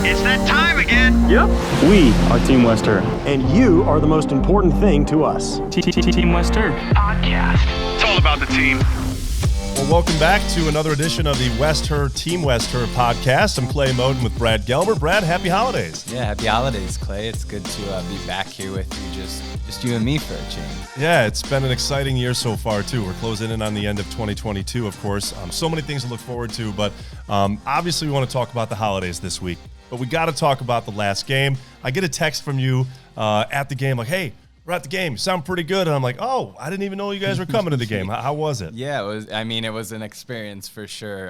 It's that time again. Yep. We are Team Wester. And you are the most important thing to us. Team Wester Podcast. It's all about the team. Well, welcome back to another edition of the Herr, Team Her podcast. I'm Clay Moden with Brad Gelber. Brad, happy holidays. Yeah, happy holidays, Clay. It's good to be back here with you, just you and me for a change. Yeah, it's been an exciting year so far, too. We're closing in on the end of 2022, of course. So many things to look forward to, but obviously we want to talk about the holidays this week. But we got to talk about the last game. I get a text from you at the game like, hey, we're at the game. You sound pretty good. And I'm like, oh, I didn't even know you guys were coming to the game. How was it? Yeah, it was an experience for sure.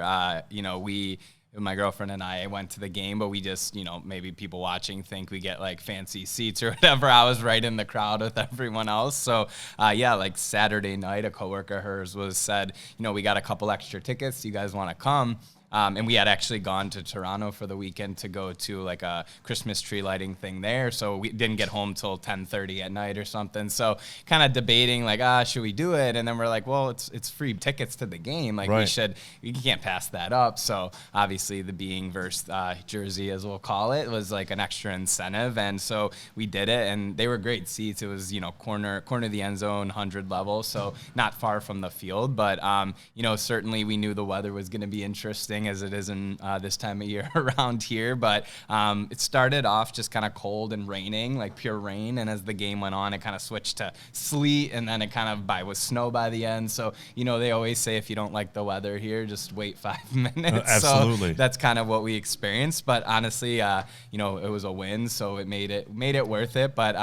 My girlfriend and I went to the game, but we just, maybe people watching think we get like fancy seats or whatever. I was right in the crowd with everyone else. So, like Saturday night, a coworker of hers said, we got a couple extra tickets. You guys want to come? And we had actually gone to Toronto for the weekend to go to like a Christmas tree lighting thing there. So we didn't get home till 10:30 at night or something. So kind of debating like, should we do it? And then we're like, well, it's free tickets to the game. Like right. we can't pass that up. So obviously the being versus Jersey, as we'll call it, was like an extra incentive. And so we did it, and they were great seats. It was, corner of the end zone, 100 level. So not far from the field, but certainly we knew the weather was going to be interesting, as it is in this time of year around here. But it started off just kind of cold and raining, like pure rain. And as the game went on, it kind of switched to sleet, and then it kind of was snow by the end. So, they always say if you don't like the weather here, just wait 5 minutes. Absolutely. So that's kind of what we experienced. But honestly, it was a win, so it made it worth it. But,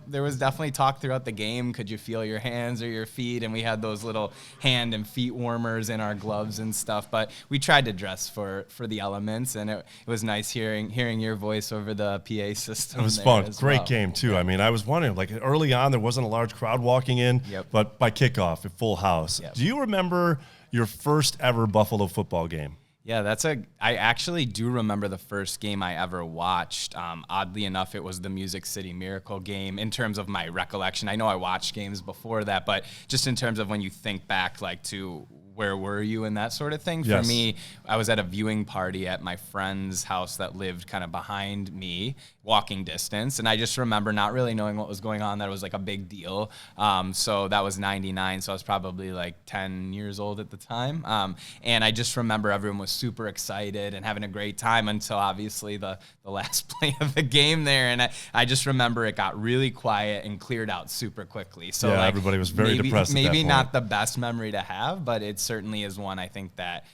there was definitely talk throughout the game. Could you feel your hands or your feet? And we had those little hand and feet warmers in our gloves and stuff. But we tried to dress for the elements, and it was nice hearing your voice over the PA system. It was fun. Great well. Game too. I mean, I was wondering, like early on there wasn't a large crowd walking in, but by kickoff, a full house. Yep. Do you remember your first ever Buffalo football game? Yeah, I actually do remember the first game I ever watched. Oddly enough, it was the Music City Miracle game in terms of my recollection. I know I watched games before that, but just in terms of when you think back like to where were you and that sort of thing. Yes. For me, I was at a viewing party at my friend's house that lived kind of behind me, walking distance. And I just remember not really knowing what was going on. That was like a big deal. So that was 99. So I was probably like 10 years old at the time. And I just remember everyone was super excited and having a great time until obviously the last play of the game there. And I just remember it got really quiet and cleared out super quickly. So yeah, everybody was very depressed at that Maybe point. not the best memory to have, but it certainly is one I think that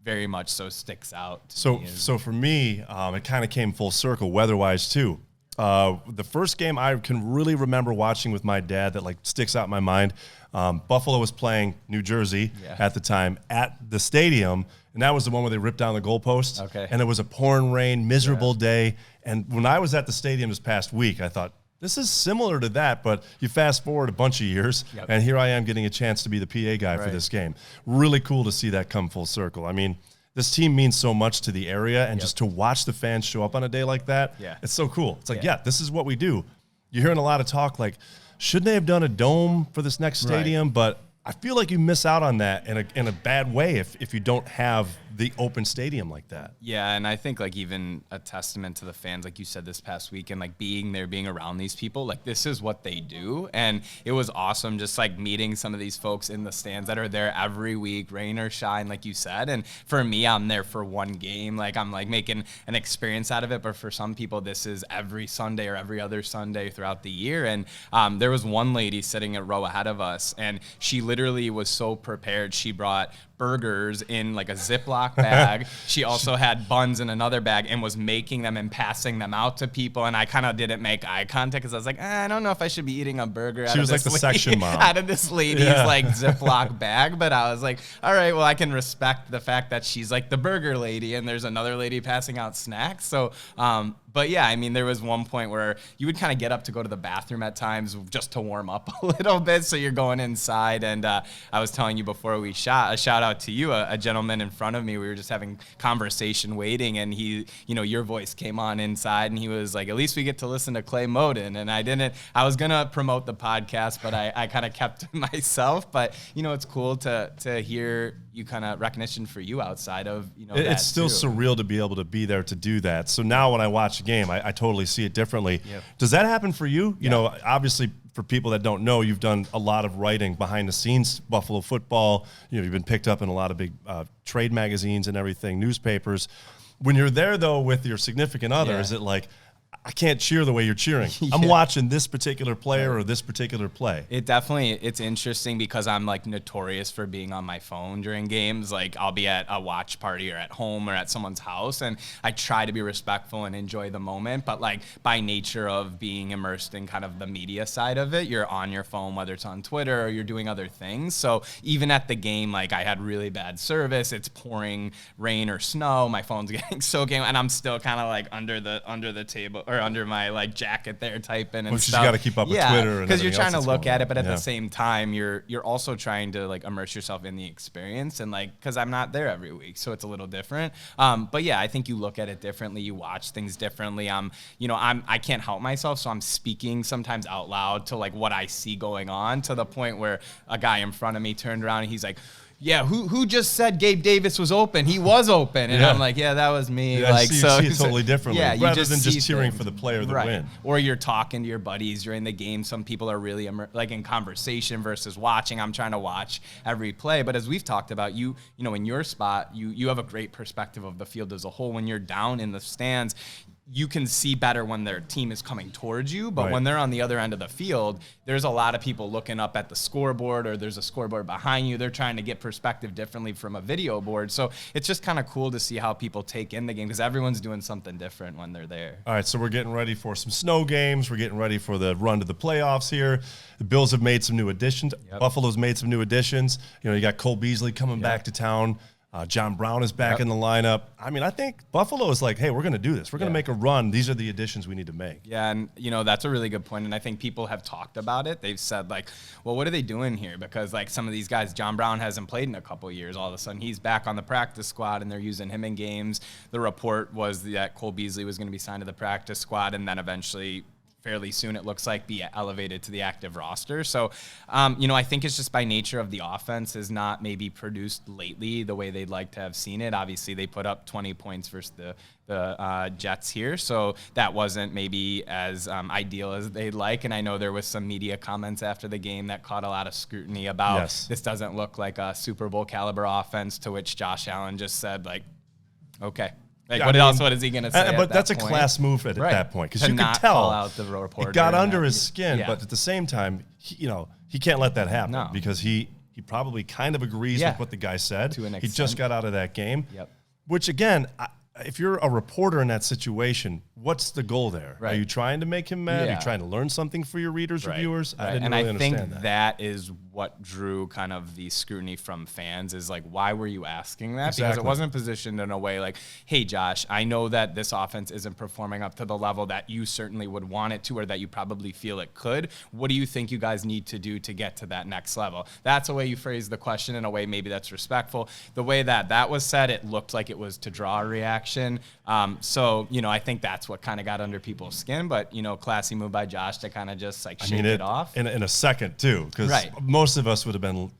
very much so sticks out. So for me, it kind of came full circle weather-wise too. The first game I can really remember watching with my dad that like sticks out in my mind, Buffalo was playing New Jersey at the time at the stadium, and that was the one where they ripped down the goalpost. Okay. And it was a pouring rain, miserable day. And when I was at the stadium this past week, I thought, this is similar to that, but you fast forward a bunch of years, and here I am getting a chance to be the PA guy for this game. Really cool to see that come full circle. I mean, this team means so much to the area, and just to watch the fans show up on a day like that, it's so cool. It's like, this is what we do. You're hearing a lot of talk like, shouldn't they have done a dome for this next stadium? But I feel like you miss out on that in a bad way if you don't have the open stadium like that. Yeah, and I think like even a testament to the fans, like you said this past week, and like being there, being around these people, like this is what they do. And it was awesome just like meeting some of these folks in the stands that are there every week, rain or shine, like you said. And for me, I'm there for one game. Like I'm like making an experience out of it. But for some people, this is every Sunday or every other Sunday throughout the year. And there was one lady sitting a row ahead of us, and she literally was so prepared. She brought burgers in like a Ziploc bag. She also had buns in another bag and was making them and passing them out to people. And I kind of didn't make eye contact because I was like, I don't know if I should be eating a burger She was like the section mom. out of this lady's like Ziploc bag. But I was like, all right, well, I can respect the fact that she's like the burger lady and there's another lady passing out snacks. So, but yeah, I mean, there was one point where you would kind of get up to go to the bathroom at times just to warm up a little bit. So you're going inside. And I was telling you before we shot, a shout out to you, a gentleman in front of me. We were just having conversation waiting, and he, your voice came on inside, and he was like, at least we get to listen to Clay Moden. And I was going to promote the podcast, but I kind of kept to myself. But, it's cool to hear, you kind of recognition for you outside of, It's still too. surreal to be able to be there to do that. So now when I watch a game, I totally see it differently. Yep. Does that happen for you? You know, obviously for people that don't know, you've done a lot of writing behind the scenes, Buffalo football. You've been picked up in a lot of big trade magazines and everything, newspapers. When you're there though with your significant other, is it like, I can't cheer the way you're cheering. I'm watching this particular player or this particular play. It's interesting because I'm like notorious for being on my phone during games. Like I'll be at a watch party or at home or at someone's house, and I try to be respectful and enjoy the moment. But like by nature of being immersed in kind of the media side of it, you're on your phone, whether it's on Twitter or you're doing other things. So even at the game, like I had really bad service. It's pouring rain or snow. My phone's getting soaking, and I'm still kind of like under the table or under my like jacket there typing and stuff. You got to keep up with Twitter and because you're trying to else look that's at it, but at going on. the same time you're also trying to like immerse yourself in the experience, and like because I'm not there every week, so it's a little different. But yeah, I think you look at it differently, you watch things differently. I can't help myself, so I'm speaking sometimes out loud to like what I see going on, to the point where a guy in front of me turned around and he's like, yeah, who just said Gabe Davis was open? He was open. And I'm like, yeah, that was me. Yeah, like, you so see it totally differently, rather than just cheering things. for the player to Right. win. Or you're talking to your buddies during the game. Some people are really like in conversation versus watching. I'm trying to watch every play. But as we've talked about, you know, in your spot, you have a great perspective of the field as a whole. When you're down in the stands, you can see better when their team is coming towards you, but when they're on the other end of the field, there's a lot of people looking up at the scoreboard, or there's a scoreboard behind you. They're trying to get perspective differently from a video board. So it's just kind of cool to see how people take in the game, because everyone's doing something different when they're there. All right, so we're getting ready for some snow games. We're getting ready for the run to the playoffs here. The Bills have made some new additions. Buffalo's made some new additions. You know, you got Cole Beasley coming back to town. John Brown is back in the lineup. I mean, I think Buffalo is like, hey, we're going to do this. We're going to make a run. These are the additions we need to make. Yeah, and, you know, that's a really good point, and I think people have talked about it. They've said, like, well, what are they doing here? Because, like, some of these guys, John Brown hasn't played in a couple of years. All of a sudden, he's back on the practice squad, and they're using him in games. The report was that Cole Beasley was going to be signed to the practice squad, and then eventually fairly soon, it looks like, be elevated to the active roster. So, you know, I think it's just by nature of the offense is not maybe produced lately the way they'd like to have seen it. Obviously, they put up 20 points versus the Jets here, so that wasn't maybe as ideal as they'd like. And I know there was some media comments after the game that caught a lot of scrutiny about this doesn't look like a Super Bowl caliber offense, to which Josh Allen just said, like, okay. Like, what else? What is he going to say? But that's a class move at that point, because you could tell it got under his skin. But at the same time, he can't let that happen, because he probably kind of agrees with what the guy said. He just got out of that game, which again, if you're a reporter in that situation, what's the goal there? Are you trying to make him mad? Are you trying to learn something for your readers or viewers? I didn't really understand that. And I think that is what drew kind of the scrutiny from fans, is like, why were you asking that? Because it wasn't positioned in a way like, hey, Josh, I know that this offense isn't performing up to the level that you certainly would want it to, or that you probably feel it could. What do you think you guys need to do to get to that next level? That's a way you phrase the question, in a way maybe that's respectful. The way that was said, it looked like it was to draw a reaction. So, you know, I think that's what kind of got under people's skin, but, you know, classy move by Josh to kind of just like shake it off. In a second too, because most of us would have been,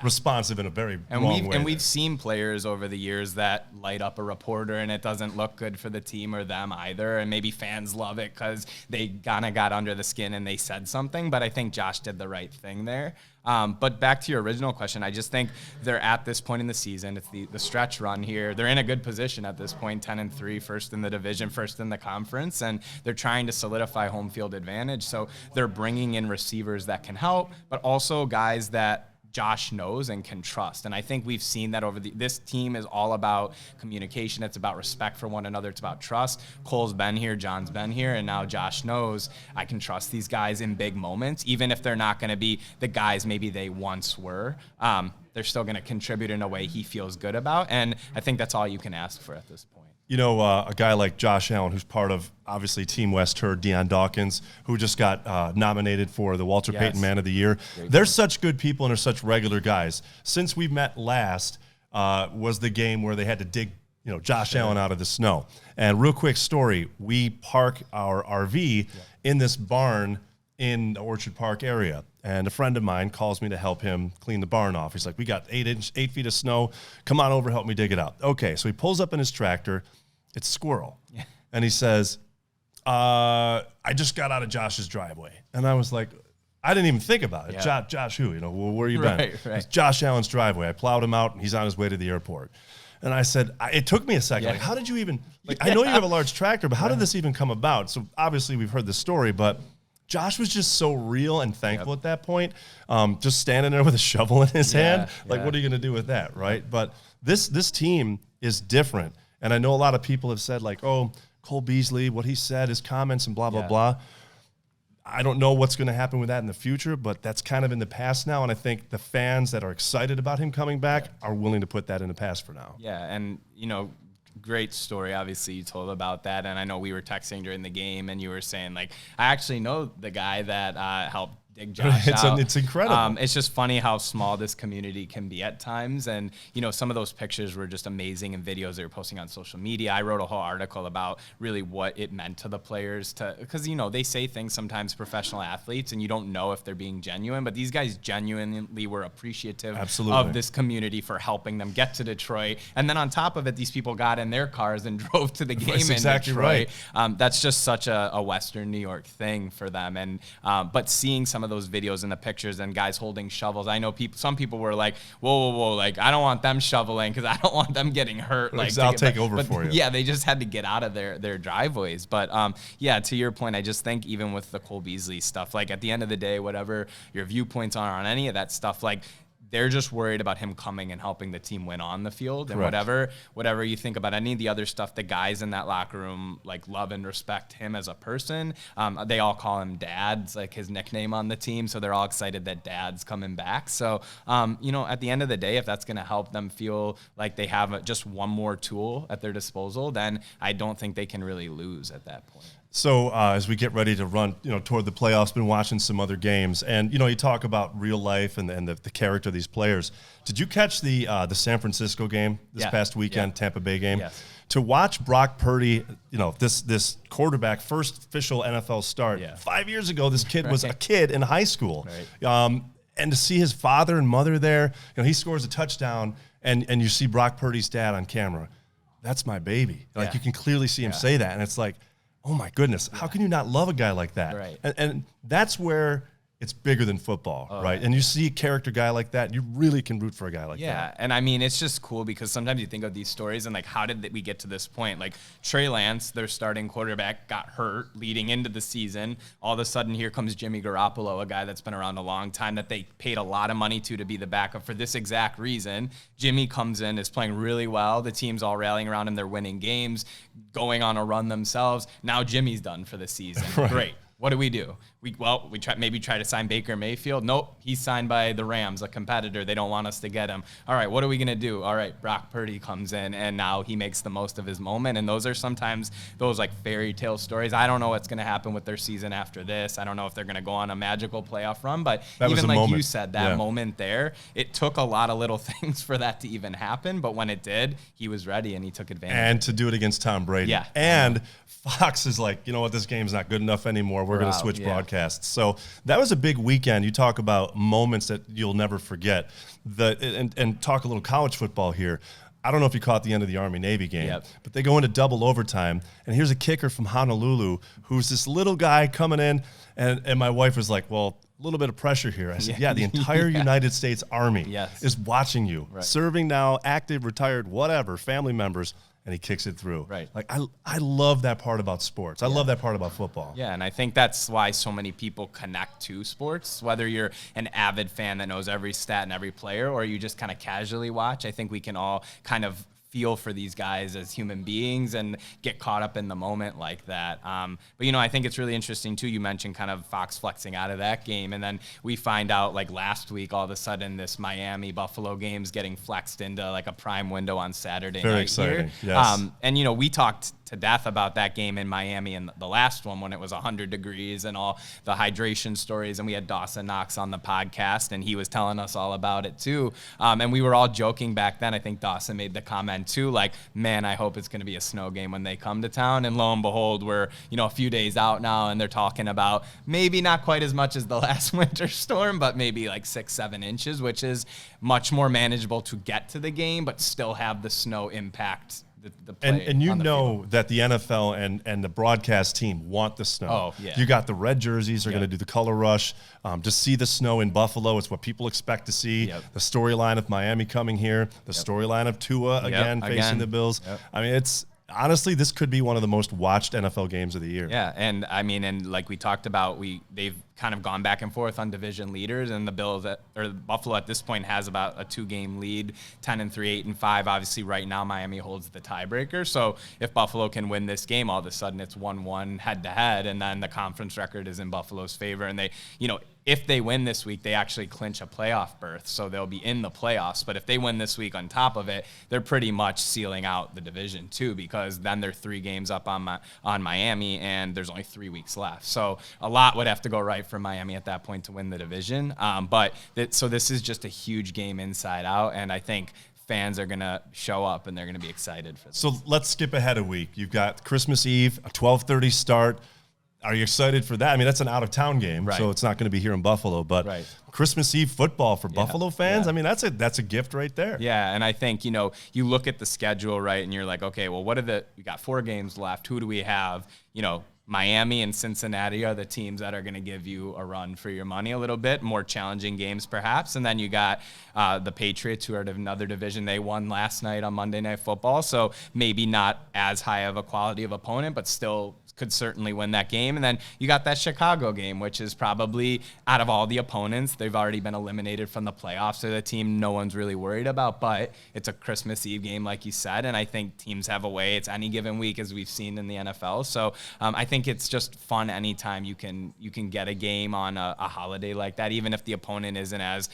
responsive in a very wrong way. And we've seen players over the years that light up a reporter, and it doesn't look good for the team or them either. And maybe fans love it because they kind of got under the skin and they said something, but I think Josh did the right thing there. But back to your original question, I just think they're at this point in the season. It's the stretch run here. They're in a good position at this point, 10-3, first in the division, first in the conference, and they're trying to solidify home field advantage. So they're bringing in receivers that can help, but also guys that Josh knows and can trust. And I think we've seen that this team is all about communication. It's about respect for one another. It's about trust. Cole's been here, John's been here, and now Josh knows I can trust these guys in big moments, even if they're not going to be the guys maybe they once were. They're still going to contribute in a way he feels good about. And I think that's all you can ask for at this point. You know, a guy like Josh Allen, who's part of, obviously, Team West Herr, Deion Dawkins, who just got nominated for the Walter Payton Man of the Year. They're such good people and are such regular guys. Since we met last was the game where they had to dig, Josh Allen out of the snow. And real quick story, we park our RV in this barn in the Orchard Park area. and a friend of mine calls me to help him clean the barn off. He's like, we got 8 feet of snow. Come on over, help me dig it out. Okay, so he pulls up in his tractor. It's squirrel. Yeah. And he says, I just got out of Josh's driveway. And I was like, I didn't even think about it. Yeah. Josh who? Where you been? Right. It's Josh Allen's driveway. I plowed him out, and he's on his way to the airport. And I said, it took me a second. Like, how did you even, I know you have a large tractor, but how did this even come about? So obviously we've heard the story, but Josh was just so real and thankful at that point. Just standing there with a shovel in his hand. Like, what are you going to do with that, right? But this team is different. And I know a lot of people have said, like, oh, Cole Beasley, what he said, his comments and blah, blah, blah. I don't know what's going to happen with that in the future, but that's kind of in the past now. And I think the fans that are excited about him coming back are willing to put that in the past for now. Yeah, and, great story, obviously, you told about that. And I know we were texting during the game, and you were saying, like, I actually know the guy that helped dig Josh out. It's incredible. It's just funny how small this community can be at times. And, some of those pictures were just amazing, and videos they were posting on social media. I wrote a whole article about really what it meant to the players because, they say things sometimes, professional athletes, and you don't know if they're being genuine, but these guys genuinely were appreciative of this community for helping them get to Detroit. And then on top of it, these people got in their cars and drove to the game in exactly Detroit. Right. That's just such a Western New York thing for them. And, but seeing some of those videos and the pictures and guys holding shovels. I know some people were like, whoa, like, I don't want them shoveling because I don't want them getting hurt. Like, I'll take over for you. Yeah, they just had to get out of their driveways. But to your point, I just think even with the Cole Beasley stuff, like at the end of the day, whatever your viewpoints are on any of that stuff, like, they're just worried about him coming and helping the team win on the field. And whatever you think about any of the other stuff, the guys in that locker room, like, love and respect him as a person. They all call him Dad. It's like his nickname on the team. So they're all excited that Dad's coming back. So, at the end of the day, if that's going to help them feel like they have just one more tool at their disposal, then I don't think they can really lose at that point. So as we get ready to run, toward the playoffs, been watching some other games, and you talk about real life and the character of these players. Did you catch the San Francisco game this past weekend, Tampa Bay game? Yes. To watch Brock Purdy, this quarterback, first official NFL start. 5 years ago, this kid was a kid in high school, and to see his father and mother there, he scores a touchdown, and you see Brock Purdy's dad on camera. That's my baby. Like you can clearly see him say that, and it's like, oh my goodness, how can you not love a guy like that? Right. And that's where it's bigger than football, right? And you see a character guy like that, you really can root for a guy like that. Yeah, and I mean, it's just cool because sometimes you think of these stories and like, how did we get to this point? Like Trey Lance, their starting quarterback, got hurt leading into the season. All of a sudden, here comes Jimmy Garoppolo, a guy that's been around a long time that they paid a lot of money to be the backup for this exact reason. Jimmy comes in, is playing really well. The team's all rallying around him. They're winning games, going on a run themselves. Now Jimmy's done for the season. Right. Great. What do? We try to sign Baker Mayfield. Nope, he's signed by the Rams, a competitor. They don't want us to get him. All right, what are we going to do? All right, Brock Purdy comes in, and now he makes the most of his moment. And those are sometimes those like fairy tale stories. I don't know what's going to happen with their season after this. I don't know if they're going to go on a magical playoff run. But even like you said, that moment there, it took a lot of little things for that to even happen. But when it did, he was ready, and he took advantage. And to do it against Tom Brady. Yeah. And Fox is like, you know what, this game's not good enough anymore. We're going to switch broadcasts. So that was a big weekend. You talk about moments that you'll never forget. And talk a little college football here. I don't know if you caught the end of the Army-Navy game, but they go into double overtime, and here's a kicker from Honolulu who's this little guy coming in, and my wife was like, well, a little bit of pressure here. I said, the entire United States Army is watching you, serving now, active, retired, whatever, family members, and he kicks it through. Right. Like, I love that part about sports. I love that part about football. Yeah, and I think that's why so many people connect to sports, whether you're an avid fan that knows every stat and every player, or you just kind of casually watch. I think we can all kind of feel for these guys as human beings and get caught up in the moment like that. But, I think it's really interesting, too. You mentioned kind of Fox flexing out of that game. And then we find out, like, last week, all of a sudden, this Miami-Buffalo game's getting flexed into, like, a prime window on Saturday night. Very exciting, here. yes. And, we talked to death about that game in Miami and the last one when it was 100 degrees and all the hydration stories. And we had Dawson Knox on the podcast, and he was telling us all about it too. And we were all joking back then. I think Dawson made the comment too, like, man, I hope it's going to be a snow game when they come to town. And lo and behold, we're, a few days out now, and they're talking about maybe not quite as much as the last winter storm, but maybe like 6-7 inches, which is much more manageable to get to the game, but still have the snow impact the play. And you on the know field. that the NFL and the broadcast team want the snow. Oh, yeah. You got the red jerseys are going to do the color rush. To see the snow in Buffalo, it's what people expect to see. Yep. The storyline of Miami coming here, the storyline of Tua again facing the Bills. Yep. I mean, honestly, this could be one of the most watched NFL games of the year. Yeah, and I mean, and like we talked about, they've kind of gone back and forth on division leaders, and Buffalo at this point has about a 2-game lead, 10-3, 8-5. Obviously, right now Miami holds the tiebreaker. So if Buffalo can win this game, all of a sudden it's 1-1 head-to-head, and then the conference record is in Buffalo's favor, and they, if they win this week, they actually clinch a playoff berth, so they'll be in the playoffs. But if they win this week on top of it, they're pretty much sealing out the division too, because then they're 3 games up on Miami, and there's only 3 weeks left. So a lot would have to go right for Miami at that point to win the division. So this is just a huge game inside out, and I think fans are going to show up, and they're going to be excited for this. So let's skip ahead a week. You've got Christmas Eve, a 12:30 start. Are you excited for that? I mean, that's an out-of-town game, so it's not going to be here in Buffalo. But Christmas Eve football for Buffalo fans, I mean, that's a gift right there. Yeah, and I think, you look at the schedule, right, and you're like, okay, well, we got 4 games left. Who do we have? Miami and Cincinnati are the teams that are going to give you a run for your money a little bit, more challenging games perhaps. And then you got the Patriots, who are another division. They won last night on Monday Night Football, so maybe not as high of a quality of opponent, but still could certainly win that game. And then you got that Chicago game, which is probably, out of all the opponents, they've already been eliminated from the playoffs. They're the team no one's really worried about, but it's a Christmas Eve game, like you said, and I think teams have a way. It's any given week, as we've seen in the NFL. So I think it's just fun anytime you can get a game on a holiday like that, even if the opponent isn't as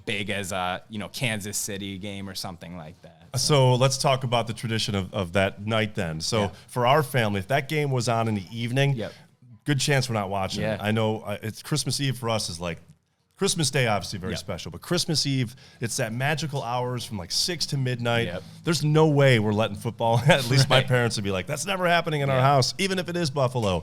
big as a Kansas City game or something like that. So let's talk about the tradition of that night then. So for our family, if that game was on in the evening, good chance we're not watching it. I know it's Christmas Eve for us is like Christmas Day, obviously very special, but Christmas Eve, it's that magical hours from like 6 to midnight. There's no way we're letting football, at least my parents would be like, that's never happening in our house, even if it is Buffalo.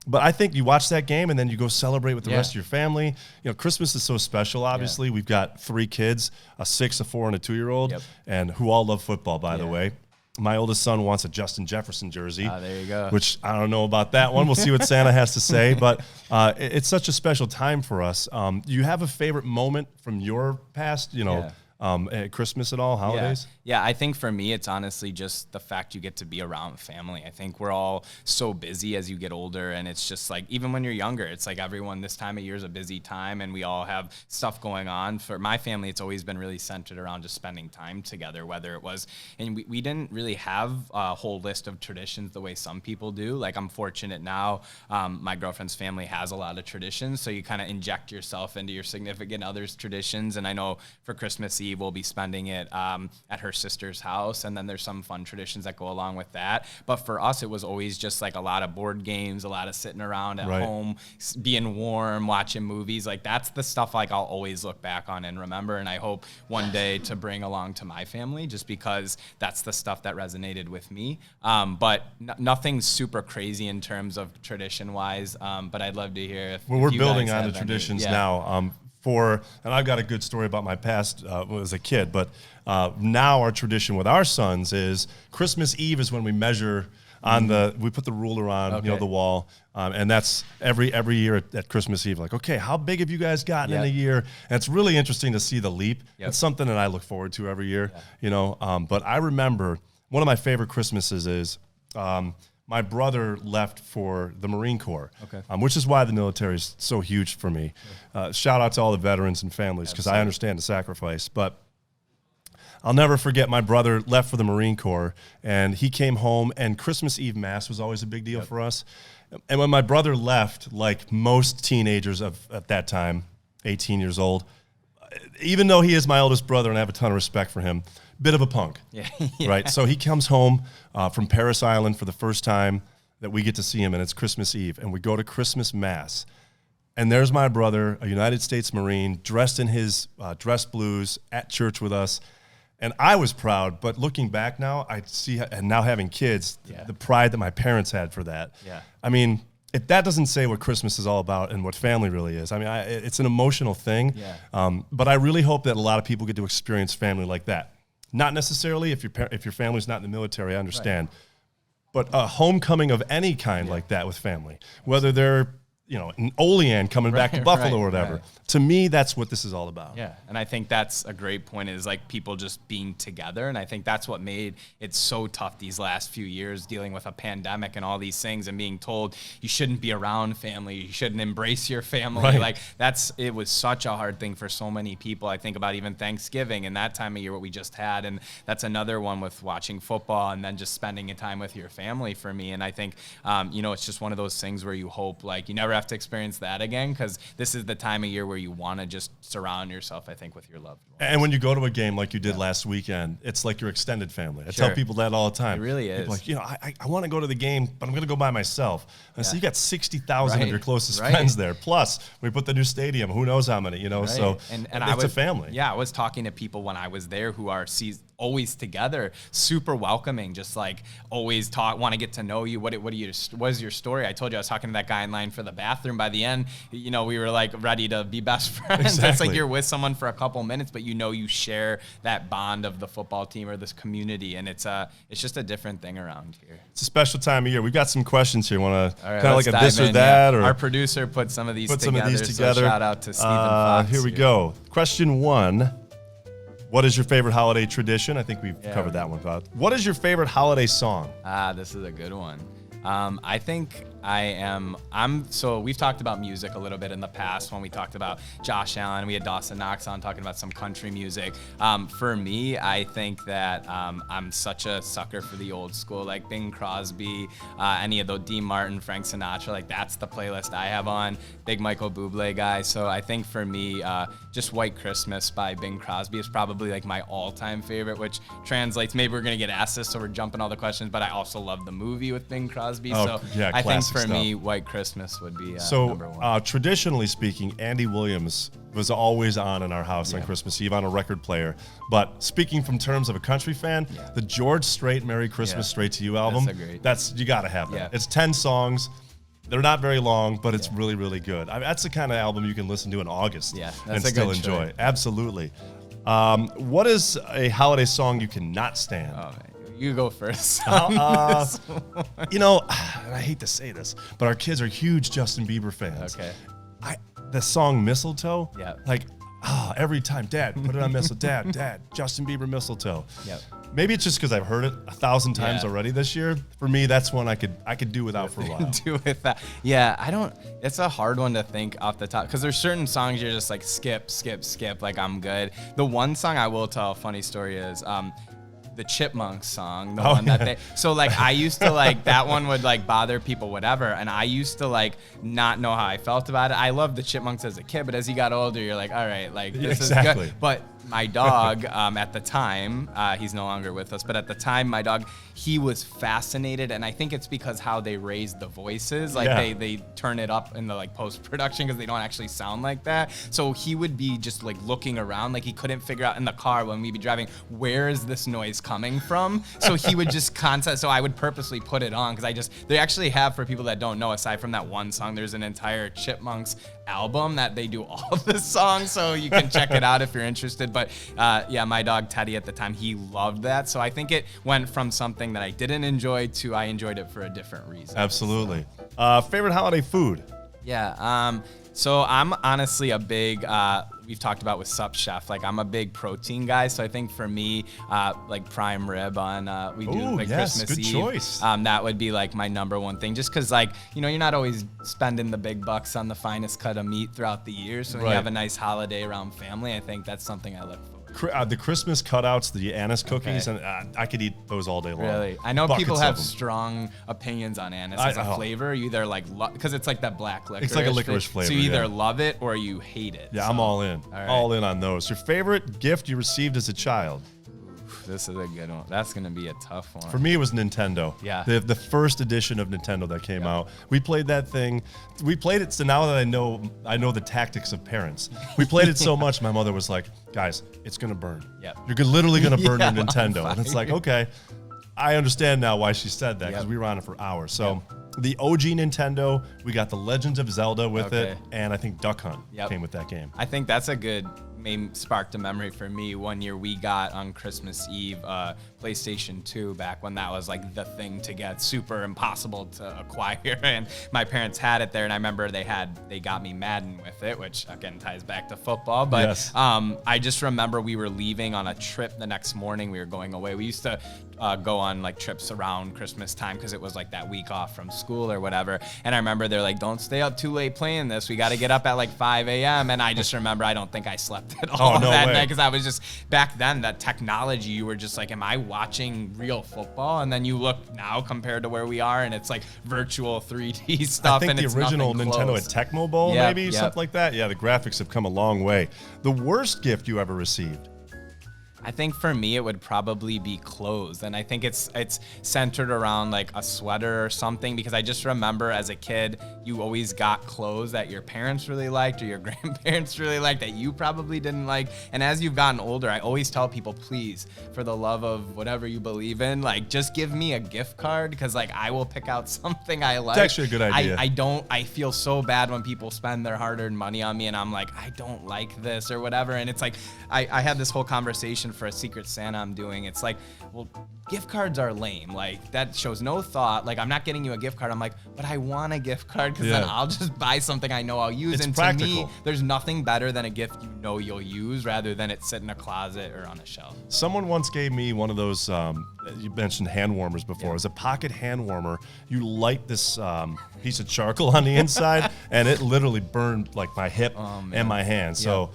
But I think you watch that game and then you go celebrate with the rest of your family. Christmas is so special, obviously. We've got 3 kids, a 6, a 4, and a 2-year-old, and who all love football, by the way. My oldest son wants a Justin Jefferson jersey. There you go. Which I don't know about that one. We'll see what Santa has to say. But it's such a special time for us. Do you have a favorite moment from your past, at Christmas at all, holidays? Yeah, I think for me, it's honestly just the fact you get to be around family. I think we're all so busy as you get older, and it's just like, even when you're younger, it's like everyone, this time of year is a busy time, and we all have stuff going on. For my family, it's always been really centered around just spending time together, whether it was, and we didn't really have a whole list of traditions the way some people do. Like, I'm fortunate now, my girlfriend's family has a lot of traditions, so you kind of inject yourself into your significant other's traditions, and I know for Christmas Eve, we'll be spending it at her sister's house, and then there's some fun traditions that go along with that. But for us, it was always just like a lot of board games, a lot of sitting around at home, being warm, watching movies. Like, that's the stuff like I'll always look back on and remember, and I hope one day to bring along to my family, just because that's the stuff that resonated with me. But nothing super crazy in terms of tradition-wise, but I'd love to hear if we're you building guys on have the any. traditions now. And I've got a good story about my past as a kid, but now our tradition with our sons is Christmas Eve is when we measure on we put the ruler on the wall, and that's every year at Christmas Eve, like, okay, how big have you guys gotten in a year? And it's really interesting to see the leap. It's something that I look forward to every year, but I remember one of my favorite Christmases is my brother left for the Marine Corps, which is why the military is so huge for me. Shout out to all the veterans and families, because I understand the sacrifice. But I'll never forget, my brother left for the Marine Corps, and he came home, and Christmas Eve Mass was always a big deal for us. And when my brother left, like most teenagers at that time, 18 years old, even though he is my oldest brother and I have a ton of respect for him, bit of a punk, Yeah. right? So he comes home from Paris Island for the first time that we get to see him, and it's Christmas Eve, and we go to Christmas Mass. And there's my brother, a United States Marine, dressed in his dress blues at church with us. And I was proud, but looking back now, I see, and now having kids, the pride that my parents had for that. Yeah. I mean, if that doesn't say what Christmas is all about and what family really is, I mean, it's an emotional thing. Yeah. But I really hope that a lot of people get to experience family like that. Not necessarily if your family's not in the military, I understand. Right. But a homecoming of any kind like that with family, whether they're an Olean coming back to Buffalo or whatever. Right. To me, that's what this is all about. Yeah, and I think that's a great point, is like people just being together, and I think that's what made it so tough these last few years, dealing with a pandemic and all these things, and being told you shouldn't be around family, you shouldn't embrace your family. Right. Like it was such a hard thing for so many people. I think about even Thanksgiving and that time of year, what we just had, and that's another one with watching football and then just spending a time with your family for me. And I think, it's just one of those things where you hope like you never have to experience that again, because this is the time of year where you want to just surround yourself, I think, with your loved ones. And when you go to a game like you did last weekend, it's like your extended family. I tell people that all the time. It really is. People like, I want to go to the game, but I'm going to go by myself. And so you got 60,000 of your closest friends there. Plus, we put the new stadium. Who knows how many? So and it's a family. Yeah, I was talking to people when I was there who are always together, super welcoming, just like always want to get to know you. What is your story? I told you I was talking to that guy in line for the bathroom. By the end, we were like ready to be best friends. Exactly. It's like you're with someone for a couple minutes, but you share that bond of the football team or this community, and it's just a different thing around here. It's a special time of year. We've got some questions here. Want to kind of like a dive this or in, that? Yeah. Or our producer put some of these together. So shout out to Stephen Fox. Here we go. Question 1. What is your favorite holiday tradition? I think we've covered that one. What is your favorite holiday song? This is a good one. I think so we've talked about music a little bit in the past when we talked about Josh Allen. We had Dawson Knox on talking about some country music. For me, I think that I'm such a sucker for the old school, like Bing Crosby, any of those Dean Martin, Frank Sinatra. Like that's the playlist I have on. Big Michael Bublé guy. So I think for me, just White Christmas by Bing Crosby is probably like my all-time favorite, which translates. Maybe we're gonna get asked this, so we're jumping all the questions. But I also love the movie with Bing Crosby. Oh, yeah, I think for stuff. me, White Christmas would be number one. Traditionally speaking, Andy Williams was always on in our house on Christmas Eve on a record player. But speaking from terms of a country fan, the George Strait "Merry Christmas Straight to You" album, you got to have that. Yeah. It's 10 songs. They're not very long, but it's really, really good. I mean, that's the kind of album you can listen to in August and still enjoy. Absolutely. What is a holiday song you cannot stand? Oh, man. You go first. I hate to say this, but our kids are huge Justin Bieber fans. Okay. The song "Mistletoe." Yeah. Every time, Dad, put it on Mistletoe. Dad, Justin Bieber "Mistletoe." Yep. Maybe it's just because I've heard it 1,000 times already this year. For me, that's one I could do without for a while. Do with that. Yeah, I don't. It's a hard one to think off the top because there's certain songs you're just like skip. Like I'm good. The one song I will tell a funny story is the Chipmunks song, the one that they. So like I used to like that one would like bother people, whatever, and I used to like not know how I felt about it. I loved the Chipmunks as a kid, but as you got older, you're like, all right, like this is good. But my dog, at the time, he's no longer with us, but at the time, my dog, he was fascinated, and I think it's because how they raised the voices, like they turn it up in the like post-production because they don't actually sound like that. So he would be just like looking around, like he couldn't figure out in the car when we'd be driving, where is this noise coming from? So he would just so I would purposely put it on because they actually have, for people that don't know, aside from that one song, there's an entire Chipmunks album that they do all the songs, so you can check it out if you're interested. But my dog Teddy at the time, he loved that, so I think it went from something that I didn't enjoy to I enjoyed it for a different reason. Absolutely. Favorite holiday food? So I'm honestly a big, we've talked about with Sup Chef, like I'm a big protein guy. So I think for me, like prime rib on, we do like Christmas good Eve. Choice. That would be like my number one thing, just cause like, you're not always spending the big bucks on the finest cut of meat throughout the year. So when you have a nice holiday around family, I think that's something I look for. The Christmas cutouts, the anise cookies, and I could eat those all day long. Really? I know people have them. strong opinions on anise as a flavor. You either like, because it's like that black licorice. It's like a licorice flavor. So you either love it or you hate it. Yeah, I'm all in. All right. All in on those. Your favorite gift you received as a child? this is a good one. That's gonna be a tough one. For me, it was Nintendo. Yeah. The first edition of Nintendo that came out. We played that thing. We played it. So now that I know the tactics of parents. We played it so much. My mother was like, "Guys, it's gonna burn. Yep. You're literally gonna burn Yeah, your Nintendo." And it's like, okay, I understand now why she said that, because Yep. we were on it for hours. So the OG Nintendo, we got the Legends of Zelda with it, and I think Duck Hunt came with that game. I think that's a good, sparked a memory for me. One year we got on Christmas Eve PlayStation 2, back when that was like the thing to get, super impossible to acquire, and my parents had it there, and I remember they got me Madden with it, which again ties back to football. But Yes. I just remember we were leaving on a trip the next morning. We were going away. We used to go on like trips around Christmas time because it was like that week off from school or whatever. And I remember they're like, "Don't stay up too late playing this. We got to get up at like 5 a.m." And I just remember I don't think I slept at all no that way. night, because I was just, back then, that technology, you were just like, am I watching real football? And then you look now compared to where we are, and it's like virtual 3D stuff. I think and the it's original nothing Nintendo close. at Tecmo Bowl, Yep, maybe yep. something like that. Yeah, the graphics have come a long way. The worst gift you ever received? I think for me, it would probably be clothes. And I think it's centered around like a sweater or something, because I just remember as a kid, you always got clothes that your parents really liked or your grandparents really liked that you probably didn't like. And as you've gotten older, I always tell people, please, for the love of whatever you believe in, like just give me a gift card, because like I will pick out something I like. It's actually a good idea. I feel so bad when people spend their hard-earned money on me and I'm like, I don't like this or whatever. And it's like, I had this whole conversation for a Secret Santa I'm doing. It's like, well, gift cards are lame. Like, that shows no thought. Like, I'm not getting you a gift card. I'm like, but I want a gift card, because then I'll just buy something I know I'll use. It's and practical. to me, there's nothing better than a gift you know you'll use, rather than it sit in a closet or on a shelf. Someone once gave me one of those, you mentioned hand warmers before. It was a pocket hand warmer. You light this piece of charcoal on the inside, and it literally burned like my hip and my hand. So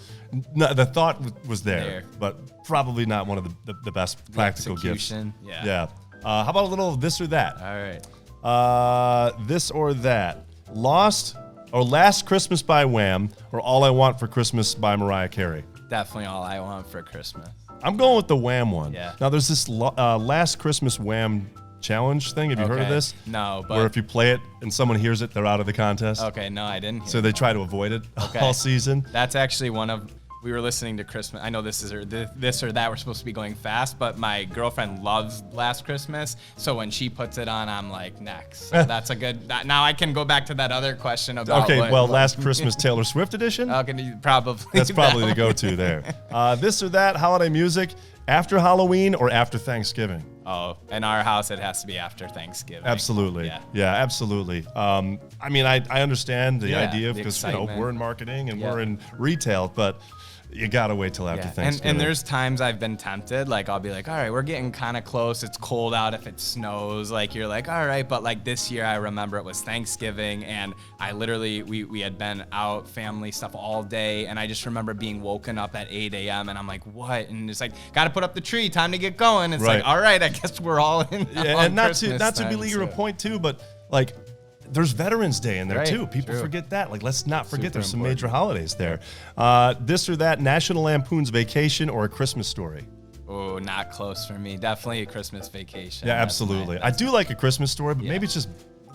the thought was there, but probably not one of the best practical gifts. Yeah. How about a little this or that? All right. This or that. Lost or Last Christmas by Wham, or All I Want for Christmas by Mariah Carey? Definitely All I Want for Christmas. I'm going with the Wham one. Yeah. Now, there's this Last Christmas Wham challenge thing. Have you heard of this? No, but Where if you play it and someone hears it, they're out of the contest. okay, no, I didn't hear So they try to avoid it all season. That's actually one of, we were listening to Christmas. I know this or that. We're supposed to be going fast, but my girlfriend loves Last Christmas. So when she puts it on, I'm like, next. So that's a good, now I can go back to that other question about Last Christmas Taylor Swift edition? Probably. That's probably the go-to there. This or that, holiday music, after Halloween or after Thanksgiving? Oh, in our house, it has to be after Thanksgiving. Absolutely. Yeah, absolutely. I mean, I understand the idea, the because excitement. we're in marketing and we're in retail, but you gotta wait till after Thanksgiving. And there's times I've been tempted, like I'll be like, all right, we're getting kind of close. It's cold out. If it snows, like you're like, all right. But like this year, I remember it was Thanksgiving, and I literally, we had been out family stuff all day, and I just remember being woken up at 8 a.m. and I'm like, what? And it's like, got to put up the tree. Time to get going. It's like, all right, I guess we're all in. Yeah, and not to belabor a point too, but like, there's Veterans Day in there too. People forget that. Like, let's not forget there's some major holidays there. This or that, National Lampoon's Vacation or A Christmas Story? Oh, not close for me. Definitely A Christmas Vacation. Yeah, absolutely. I do like A Christmas Story, but maybe it's just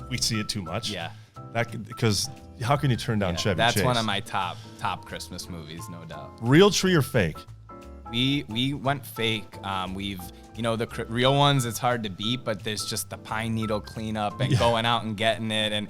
we see it too much. Yeah. Because how can you turn down Chevy Chase? That's one of my top Christmas movies, no doubt. Real tree or fake? We went fake. The real ones, it's hard to beat, but there's just the pine needle cleanup and going out and getting it. And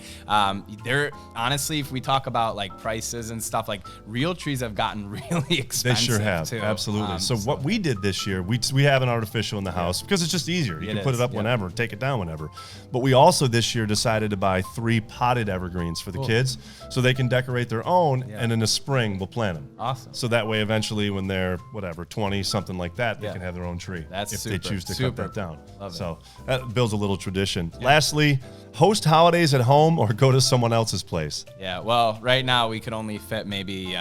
they're honestly, if we talk about like prices and stuff, like real trees have gotten really expensive. They sure have, too. absolutely. So what we did this year, we have an artificial in the house because it's just easier. You can put it up whenever, take it down whenever. But we also this year decided to buy 3 potted evergreens for the kids, so they can decorate their own. And in the spring we'll plant them. Awesome. So that way, eventually, when they're 20 something like that, they can have their own tree. That's if super, they choose to cut that down. Love so that builds a little tradition. Lastly, host holidays at home or go to someone else's place? Yeah, well, right now we could only fit maybe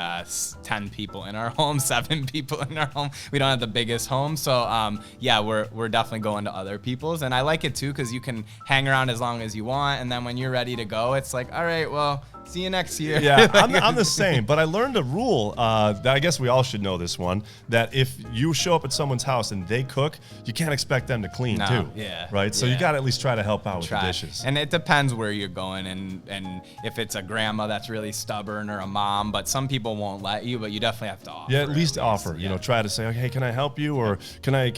10 people in our home, 7 people in our home. We don't have the biggest home, so yeah, we're definitely going to other people's, and I like it too because you can hang around as long as you want, and then when you're ready to go, it's like, all right, well, see you next year. Yeah, I'm the same, but I learned a rule that I guess we all should know this one, that if you show up at someone's house and they cook, you can't expect them to clean too. Yeah. Right? So you got to at least try to help out with the dishes. And it depends where you're going and if it's a grandma that's really stubborn or a mom, but some people won't let you, but you definitely have to offer. Yeah, at least offer. You know, try to say, okay, can I help you, or can I,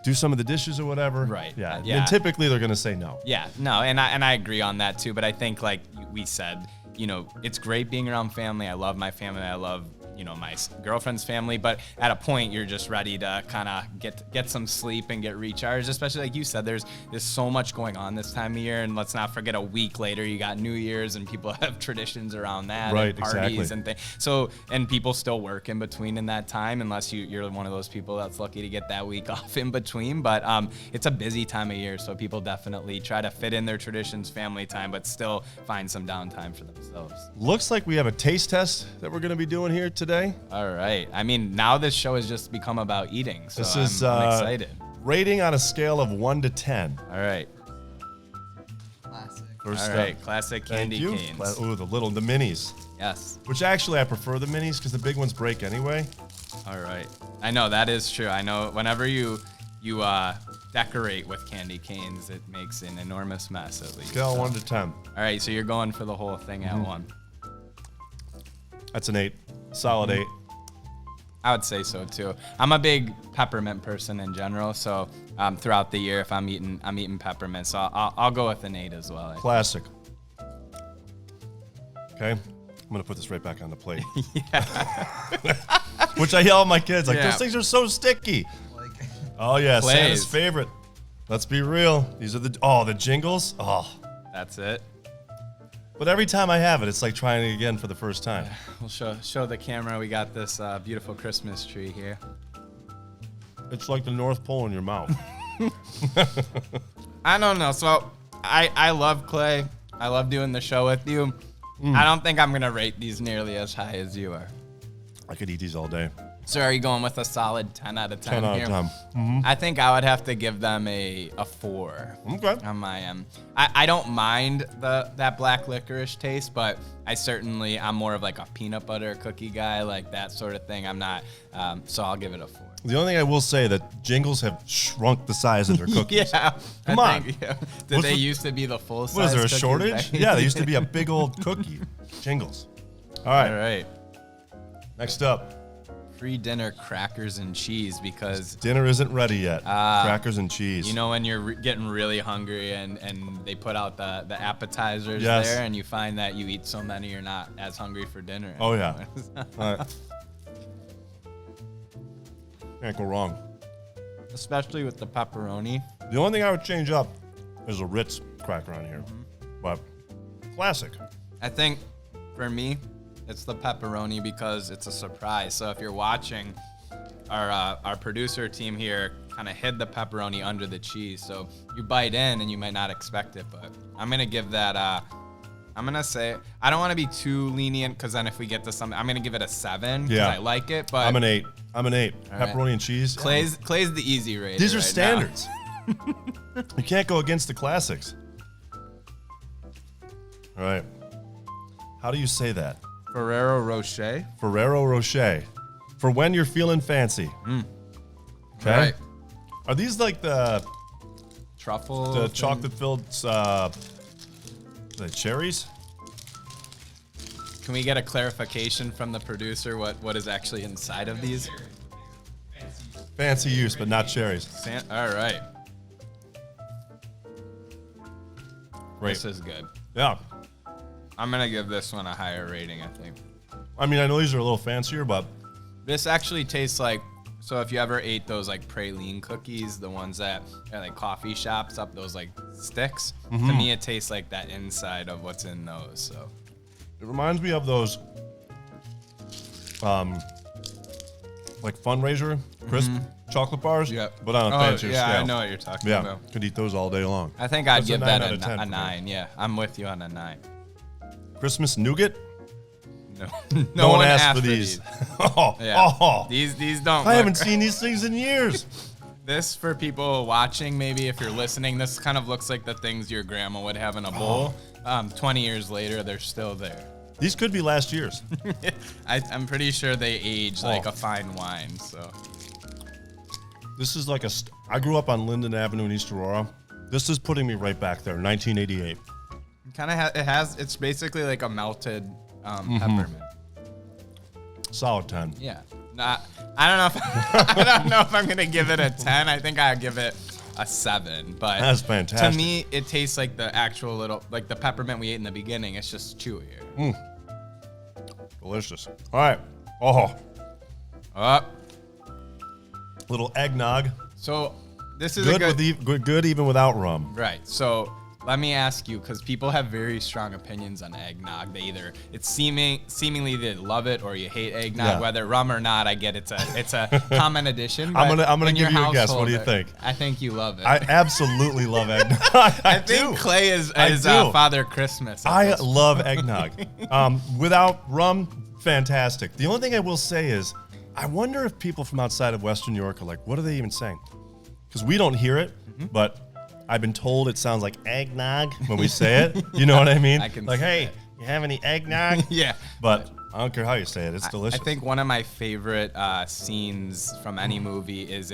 do some of the dishes or whatever. Right. Yeah. Yeah. And typically they're gonna say no. Yeah. No, and I agree on that too. But I think like we said, it's great being around family. I love my family. I love my girlfriend's family, but at a point you're just ready to kind of get some sleep and get recharged, especially like you said, there's so much going on this time of year, and let's not forget a week later you got New Year's and people have traditions around that, right, and parties exactly. and things. So, and people still work in between in that time, unless you're one of those people that's lucky to get that week off in between. But it's a busy time of year, so people definitely try to fit in their traditions, family time, but still find some downtime for themselves. Looks like we have a taste test that we're gonna be doing here today. All right. I mean, now this show has just become about eating, so I'm excited. Rating on a scale of 1 to 10. All right. Classic. First All right. Classic candy canes. Ooh, the minis. Yes. Which actually I prefer the minis because the big ones break anyway. All right. I know that is true. I know whenever you decorate with candy canes, it makes an enormous mess at least. Scale 1 to 10. All right. So you're going for the whole thing at 1. That's an 8. Solid 8. I would say so too. I'm a big peppermint person in general, so throughout the year, if I'm eating peppermint, so I'll go with an 8 as well. Classic. Okay, I'm gonna put this right back on the plate. Which I yell at my kids like, those things are so sticky. Oh yeah, Plays. Santa's favorite. Let's be real. These are the jingles. Oh, That's it. but every time I have it, it's like trying it again for the first time. We'll show the camera. We got this beautiful Christmas tree here. It's like the North Pole in your mouth. I don't know. So I love Clay. I love doing the show with you. I don't think I'm going to rate these nearly as high as you are. I could eat these all day. So are you going with a solid 10 out of 10 10 out here? of 10. I think I would have to give them a 4 Okay. on my end. I don't mind that black licorice taste, but I'm more of like a peanut butter cookie guy, like that sort of thing. I'm not, so I'll give it a 4. The only thing I will say that jingles have shrunk the size of their cookies. Yeah. Come on. Did they used to be the full size? What is there, a cookies shortage? back- Yeah, they used to be a big old cookie. Jingles. All right. All right. Next up, Free dinner crackers and cheese, because dinner isn't ready yet. Crackers and cheese. when you're getting really hungry and they put out the appetizers Yes. there, and you find that you eat so many you're not as hungry for dinner. Oh, yeah. All right. Can't go wrong. Especially with the pepperoni. The only thing I would change up is a Ritz cracker on here. But classic. I think for me, it's the pepperoni because it's a surprise. So if you're watching, our producer team here kind of hid the pepperoni under the cheese. So you bite in and you might not expect it, but I'm going to give that, I'm going to say, I don't want to be too lenient because then if we get to something, I'm going to give it a 7 because Yeah. I like it, but I'm an 8. All right. Pepperoni and cheese. Clay's the easy rating. These are right now. standards. You can't go against the classics. All right. How do you say that? Ferrero Rocher. Ferrero Rocher. For when you're feeling fancy. Okay. Right. Are these like the Truffle. the thing. chocolate-filled the cherries? Can we get a clarification from the producer what is actually inside of these? Fancy use, but not cherries. All right. Great. This is good. Yeah. I'm going to give this one a higher rating, I think. I mean, I know these are a little fancier, but This actually tastes like, so if you ever ate those like praline cookies, the ones that are like coffee shops up, those like sticks, to me it tastes like that inside of what's in those. So it reminds me of those like fundraiser, crisp chocolate bars, Yep. but on a fancier yeah, scale. I know what you're talking Yeah, about. could eat those all day long. I think I'd That's a give 9 that out of 10 a for me. 9. Yeah, I'm with you on a 9. Christmas nougat? No, No one asked for these. Oh, Yeah. oh. These don't. I look- haven't seen these things in years. This for people watching, maybe if you're listening, this kind of looks like the things your grandma would have in a bowl. 20 years later, they're still there. These could be last year's. I'm pretty sure they age like Oh. a fine wine. So This is like I grew up on Linden Avenue in East Aurora. This is putting me right back there, 1988. kind of it's basically like a melted Mm-hmm. peppermint. Solid 10. Yeah. I don't know if I don't know if I'm gonna give it a 10. I think I'd give it a 7. But That's fantastic. to me, it tastes like the actual like the peppermint we ate in the beginning. It's just chewier. Delicious. All right. Oh, little eggnog. So this is Good, a good. good even without rum. Right. So let me ask you, because people have very strong opinions on eggnog. They either seemingly they love it or you hate eggnog, Yeah. whether rum or not. I get it's a common addition. I'm but gonna in give your you a guess. What do you household, think? I think you love it. I absolutely love eggnog. I think do. Clay is I do. Father Christmas. at I this love eggnog. Without rum, fantastic. The only thing I will say is, I wonder if people from outside of Western New York are like, what are they even saying? Because we don't hear it, but I've been told it sounds like eggnog when we say it. You know what I mean? I can like, see hey, it. you have any eggnog? Yeah. But I don't care how you say it. It's delicious. I think one of my favorite scenes from any movie is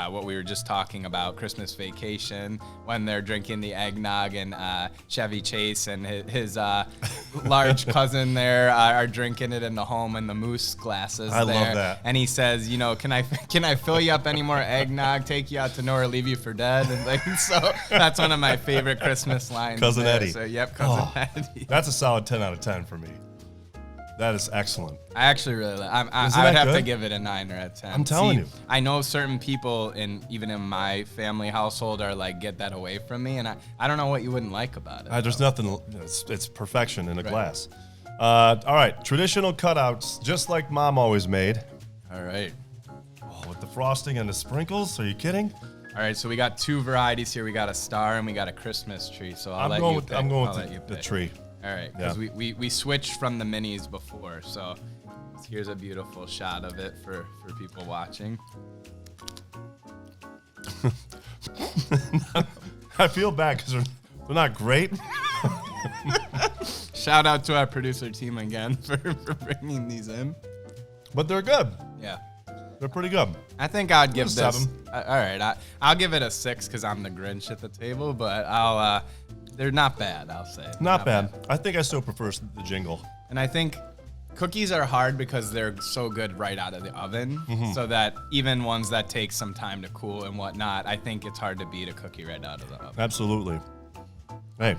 what we were just talking about, Christmas Vacation, when they're drinking the eggnog and Chevy Chase and his large cousin there are drinking it in the home and the moose glasses. I there. love that. And he says, can I fill you up any more eggnog, take you out to nowhere, leave you for dead? And like, so that's one of my favorite Christmas lines. Cousin there. Eddie. So yep, Cousin Oh. Eddie. That's a solid 10 out of 10 for me. That is excellent. I actually really like. I Isn't would that have to good? give it a 9 or a 10. I'm telling you. I know certain people even in my family household are like, get that away from me, and I don't know what you wouldn't like about it. There's nothing. It's perfection in a glass. All right, traditional cutouts, just like Mom always made. All right. Oh, with the frosting and the sprinkles. Are you kidding? All right, so we got 2 varieties here. We got a star and we got a Christmas tree. So I'll let you pick. I'm going I'll let you with the pick. tree. All right, because we switched from the minis before, so here's a beautiful shot of it for people watching. I feel bad because they're not great. Shout out to our producer team again for bringing these in. But they're good. Yeah. They're pretty good. I think I'd give A this. 7. All right, I'll give it a 6 because I'm the Grinch at the table, but they're not bad. I'll say Not bad. I think I still prefer the jingle. And I think cookies are hard because they're so good right out of the oven, so that even ones that take some time to cool and whatnot, I think it's hard to beat a cookie right out of the oven. Absolutely. Hey,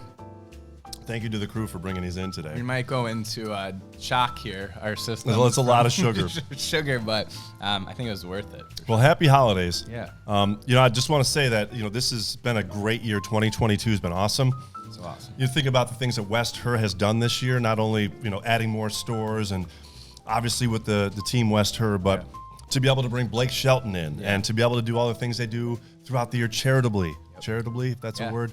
thank you to the crew for bringing these in today. We might go into shock here, our system. Well, it's a lot of sugar. Sugar, but I think it was worth it. Well, happy holidays. Yeah. I just want to say that, this has been a great year. 2022 has been awesome. It's awesome. You think about the things that West Herr has done this year, not only, adding more stores and obviously with the team West Herr, but to be able to bring Blake Shelton in and to be able to do all the things they do throughout the year charitably, if that's a word.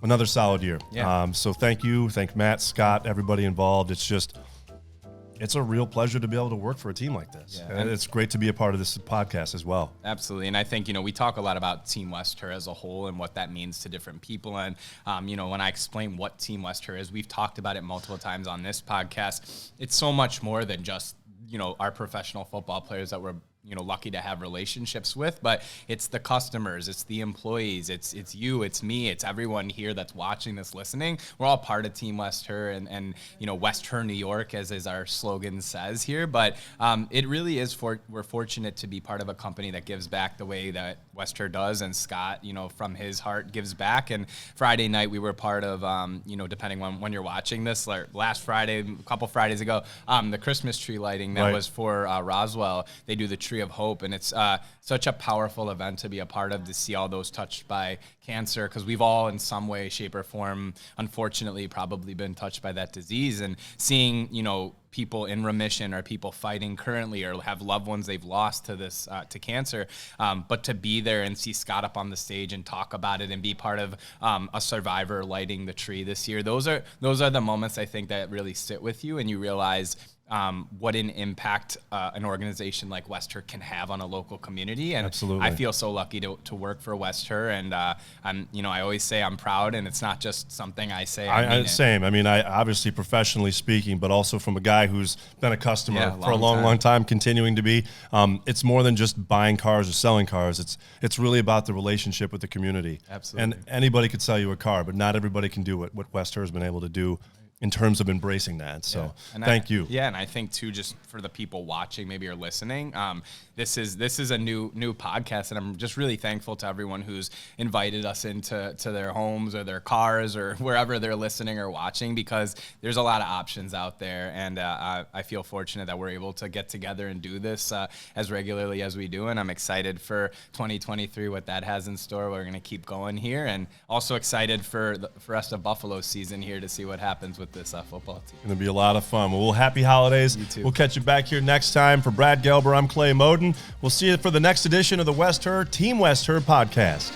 Another solid year. Yeah. So thank you. Thank Matt, Scott, everybody involved. It's a real pleasure to be able to work for a team like this. Yeah. And it's great to be a part of this podcast as well. Absolutely. And I think, we talk a lot about Team West Herr as a whole and what that means to different people. And, when I explain what Team West Herr is, we've talked about it multiple times on this podcast. It's so much more than just, our professional football players that we're, lucky to have relationships with, but it's the customers, it's the employees, it's you, it's me, it's everyone here that's watching this, listening. We're all part of Team West Herr and West Herr New York, as our slogan says here. But it really is we're fortunate to be part of a company that gives back the way that West Herr does, and Scott, from his heart gives back. And Friday night we were part of, depending on when you're watching this, like last Friday, a couple Fridays ago, the Christmas tree lighting that was for Roswell. They do the tree tree of hope. And it's such a powerful event to be a part of, to see all those touched by cancer, because we've all in some way, shape, or form, unfortunately, probably been touched by that disease. And seeing, people in remission, or people fighting currently, or have loved ones they've lost to this to cancer, but to be there and see Scott up on the stage and talk about it and be part of a survivor lighting the tree this year, those are the moments I think that really sit with you, and you realize what an impact an organization like West Herr can have on a local community. And Absolutely. I feel so lucky to work for West Herr, and I always say I'm proud, and it's not just something I say. I mean it. Same. I mean, I obviously professionally speaking, but also from a guy who's been a customer for a long time, continuing to be. It's more than just buying cars or selling cars. It's really about the relationship with the community. Absolutely. And anybody could sell you a car, but not everybody can do what West Herr has been able to do in terms of embracing that. So thank you. Yeah, and I think too, just for the people watching maybe or listening, this is a new podcast, and I'm just really thankful to everyone who's invited us into their homes or their cars or wherever they're listening or watching, because there's a lot of options out there, and I feel fortunate that we're able to get together and do this as regularly as we do, and I'm excited for 2023, what that has in store. We're going to keep going here, and also excited for the rest of Buffalo season here to see what happens with this football team. Going to be a lot of fun. Well, happy holidays. You too. We'll catch you back here next time. For Brad Gelber, I'm Clay Moden. We'll see you for the next edition of the West Herr Team West Herr podcast.